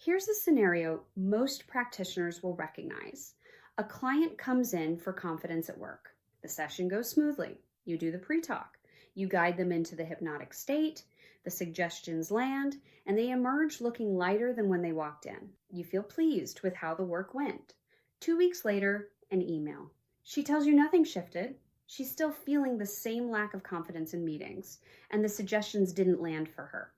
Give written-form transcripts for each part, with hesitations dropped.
Here's a scenario most practitioners will recognize. A client comes in for confidence at work. The session goes smoothly. You do the pre-talk. You guide them into the hypnotic state. The suggestions land, and they emerge looking lighter than when they walked in. You feel pleased with how the work went. 2 weeks later, an email. She tells you nothing shifted. She's still feeling the same lack of confidence in meetings, and the suggestions didn't land for her.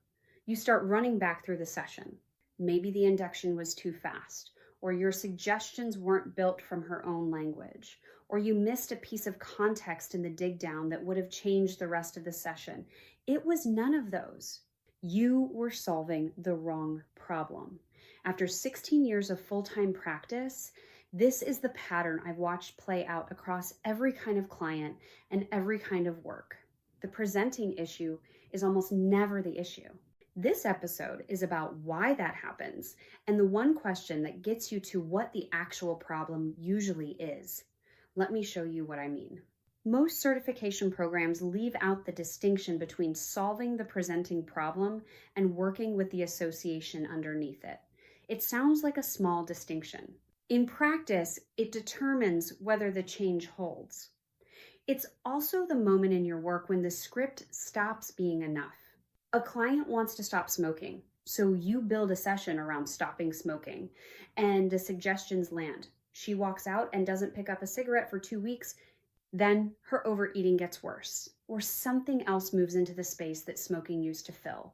You start running back through the session. Maybe the induction was too fast, or your suggestions weren't built from her own language, or you missed a piece of context in the dig down that would have changed the rest of the session. It was none of those. You were solving the wrong problem. After 16 years of full-time practice, this is the pattern I've watched play out across every kind of client and every kind of work. The presenting issue is almost never the issue. This episode is about why that happens and the one question that gets you to what the actual problem usually is. Let me show you what I mean. Most certification programs leave out the distinction between solving the presenting problem and working with the association underneath it. It sounds like a small distinction. In practice, it determines whether the change holds. It's also the moment in your work when the script stops being enough. A client wants to stop smoking, so you build a session around stopping smoking, and the suggestions land. She walks out and doesn't pick up a cigarette for 2 weeks. Then her overeating gets worse, or something else moves into the space that smoking used to fill.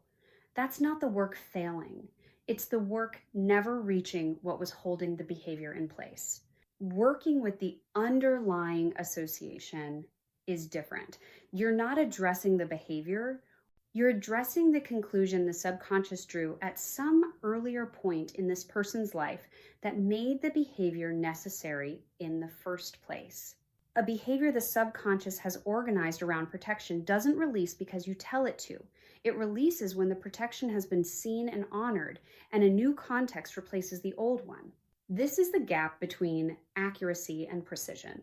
That's not the work failing. It's the work never reaching what was holding the behavior in place. Working with the underlying association is different. You're not addressing the behavior. You're addressing the conclusion the subconscious drew at some earlier point in this person's life that made the behavior necessary in the first place. A behavior the subconscious has organized around protection doesn't release because you tell it to. It releases when the protection has been seen and honored, and a new context replaces the old one. This is the gap between accuracy and precision.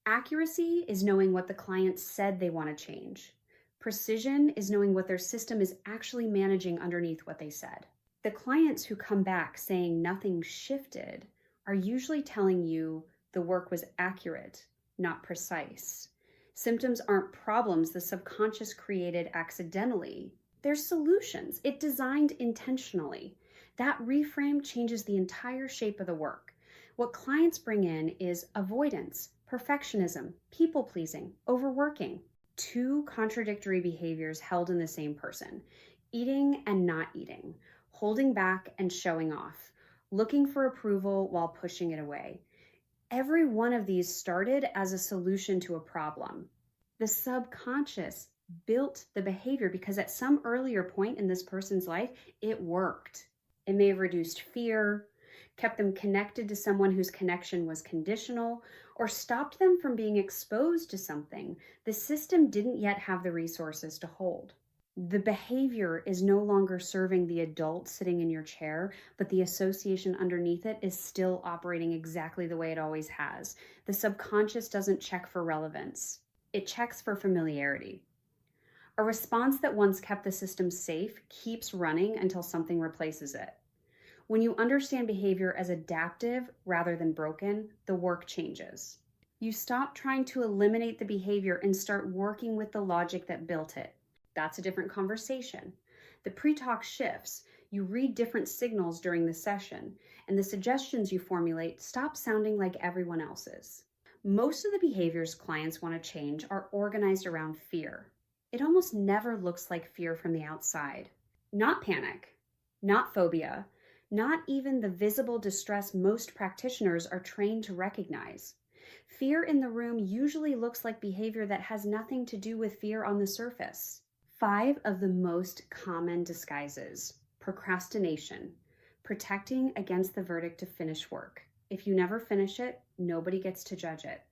Accuracy is knowing what the client said they want to change. Precision is knowing what their system is actually managing underneath what they said. The clients who come back saying nothing shifted are usually telling you the work was accurate, not precise. Symptoms aren't problems the subconscious created accidentally. They're solutions it designed intentionally. That reframe changes the entire shape of the work. What clients bring in is avoidance, perfectionism, people-pleasing, overworking. Two contradictory behaviors held in the same person: eating and not eating, holding back and showing off, looking for approval while pushing it away. Every one of these started as a solution to a problem. The subconscious built the behavior because at some earlier point in this person's life, it worked. It may have reduced fear, kept them connected to someone whose connection was conditional, or stopped them from being exposed to something the system didn't yet have the resources to hold. The behavior is no longer serving the adult sitting in your chair, but the association underneath it is still operating exactly the way it always has. The subconscious doesn't check for relevance. It checks for familiarity. A response that once kept the system safe keeps running until something replaces it. When you understand behavior as adaptive rather than broken, the work changes. You stop trying to eliminate the behavior and start working with the logic that built it. That's a different conversation. The pre-talk shifts. You read different signals during the session, and the suggestions you formulate stop sounding like everyone else's. Most of the behaviors clients want to change are organized around fear. It almost never looks like fear from the outside. Not panic, not phobia, not even the visible distress most practitioners are trained to recognize. Fear in the room usually looks like behavior that has nothing to do with fear on the surface. 5 of the most common disguises: procrastination, protecting against the verdict to finish work. If you never finish it, nobody gets to judge it.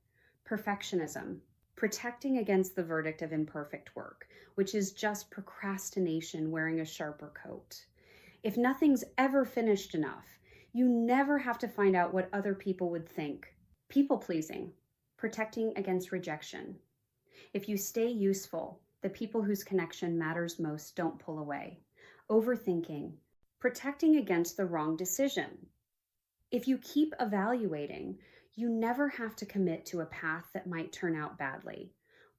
Perfectionism, protecting against the verdict of imperfect work, which is just procrastination wearing a sharper coat. If nothing's ever finished enough, you never have to find out what other people would think. People-pleasing, protecting against rejection. If you stay useful, the people whose connection matters most don't pull away. Overthinking, protecting against the wrong decision. If you keep evaluating, you never have to commit to a path that might turn out badly.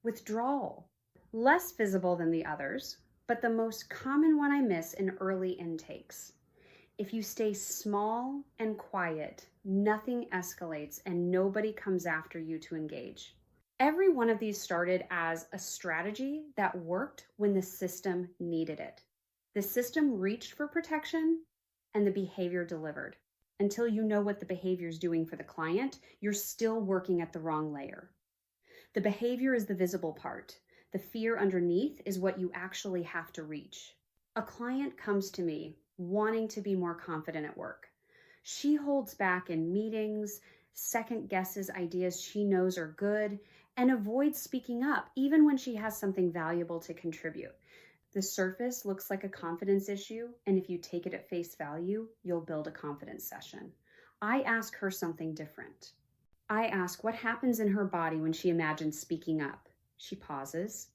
Withdrawal, less visible than the others, but the most common one I miss in early intakes. If you stay small and quiet, nothing escalates and nobody comes after you to engage. Every one of these started as a strategy that worked when the system needed it. The system reached for protection and the behavior delivered. Until you know what the behavior is doing for the client, you're still working at the wrong layer. The behavior is the visible part. The fear underneath is what you actually have to reach. A client comes to me wanting to be more confident at work. She holds back in meetings, second guesses ideas she knows are good, and avoids speaking up even when she has something valuable to contribute. The surface looks like a confidence issue, and if you take it at face value, you'll build a confidence session. I ask her something different. I ask what happens in her body when she imagines speaking up. She pauses.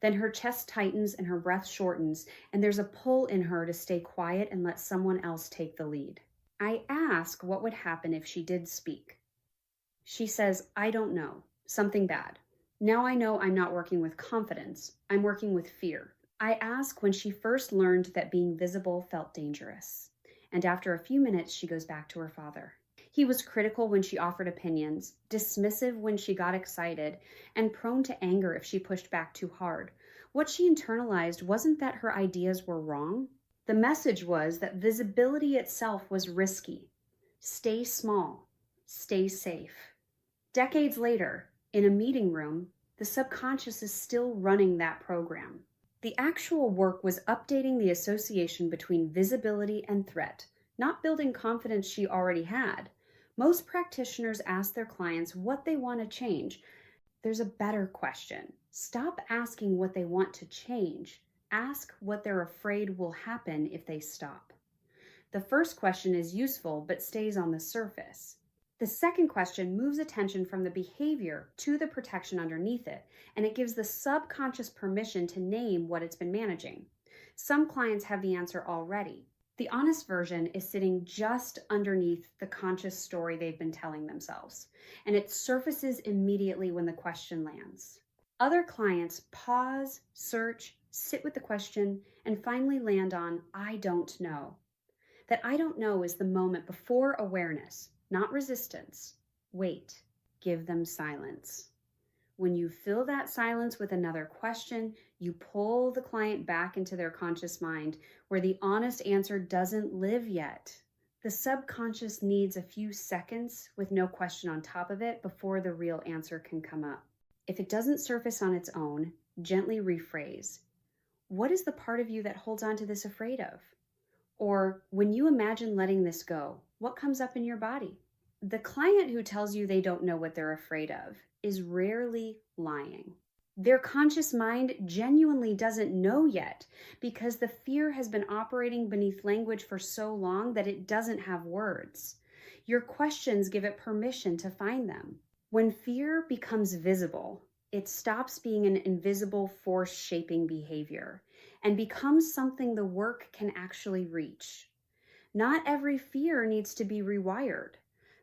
Then her chest tightens and her breath shortens, and there's a pull in her to stay quiet and let someone else take the lead. I ask what would happen if she did speak. She says, I don't know, something bad. Now I know I'm not working with confidence, I'm working with fear. I ask when she first learned that being visible felt dangerous. And after a few minutes, she goes back to her father. He was critical when she offered opinions, dismissive when she got excited, and prone to anger if she pushed back too hard. What she internalized wasn't that her ideas were wrong. The message was that visibility itself was risky. Stay small, stay safe. Decades later, in a meeting room, the subconscious is still running that program. The actual work was updating the association between visibility and threat, not building confidence she already had. Most practitioners ask their clients what they want to change. There's a better question. Stop asking what they want to change. Ask what they're afraid will happen if they stop. The first question is useful but stays on the surface. The second question moves attention from the behavior to the protection underneath it, and it gives the subconscious permission to name what it's been managing. Some clients have the answer already. The honest version is sitting just underneath the conscious story they've been telling themselves, and it surfaces immediately when the question lands. Other clients pause, search, sit with the question, and finally land on, I don't know. That I don't know is the moment before awareness, not resistance. Wait, give them silence. When you fill that silence with another question, you pull the client back into their conscious mind where the honest answer doesn't live yet. The subconscious needs a few seconds with no question on top of it before the real answer can come up. If it doesn't surface on its own, gently rephrase. What is the part of you that holds on to this afraid of? Or when you imagine letting this go, what comes up in your body? The client who tells you they don't know what they're afraid of is rarely lying. Their conscious mind genuinely doesn't know yet because the fear has been operating beneath language for so long that it doesn't have words. Your questions give it permission to find them. When fear becomes visible, it stops being an invisible force shaping behavior and becomes something the work can actually reach. Not every fear needs to be rewired.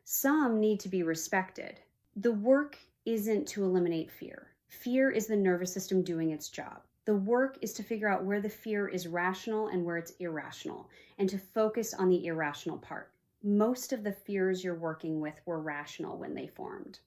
Some need to be respected. The work isn't to eliminate fear. Fear is the nervous system doing its job. The work is to figure out where the fear is rational and where it's irrational, and to focus on the irrational part. Most of the fears you're working with were rational when they formed.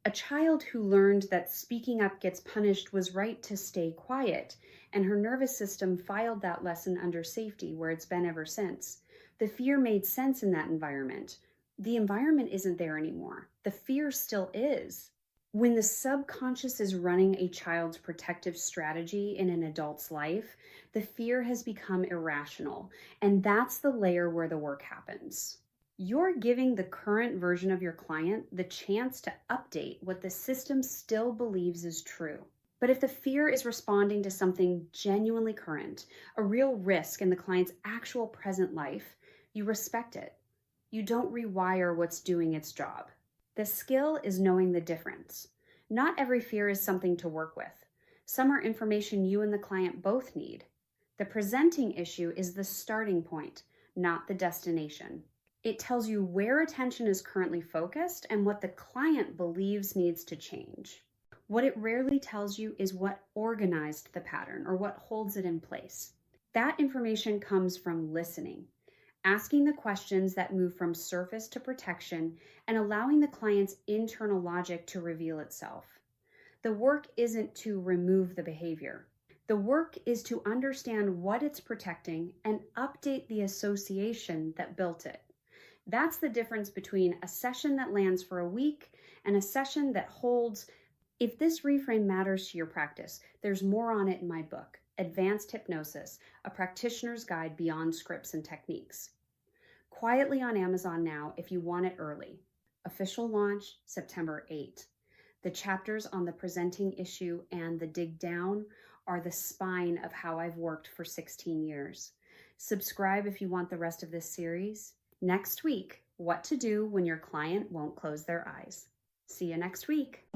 A child who learned that speaking up gets punished was right to stay quiet, and her nervous system filed that lesson under safety where it's been ever since. The fear made sense in that environment. The environment isn't there anymore. The fear still is. When the subconscious is running a child's protective strategy in an adult's life, the fear has become irrational, and that's the layer where the work happens. You're giving the current version of your client the chance to update what the system still believes is true. But if the fear is responding to something genuinely current, a real risk in the client's actual present life, you respect it. You don't rewire what's doing its job. The skill is knowing the difference. Not every fear is something to work with. Some are information you and the client both need. The presenting issue is the starting point, not the destination. It tells you where attention is currently focused and what the client believes needs to change. What it rarely tells you is what organized the pattern or what holds it in place. That information comes from listening, asking the questions that move from surface to protection, and allowing the client's internal logic to reveal itself. The work isn't to remove the behavior. The work is to understand what it's protecting and update the association that built it. That's the difference between a session that lands for a week and a session that holds. If this reframe matters to your practice, there's more on it in my book, Advanced Hypnosis, A Practitioner's Guide Beyond Scripts and Techniques. Quietly on Amazon now if you want it early. Official launch September 8. The chapters on the presenting issue and the dig down are the spine of how I've worked for 16 years. Subscribe if you want the rest of this series. Next week, what to do when your client won't close their eyes. See you next week.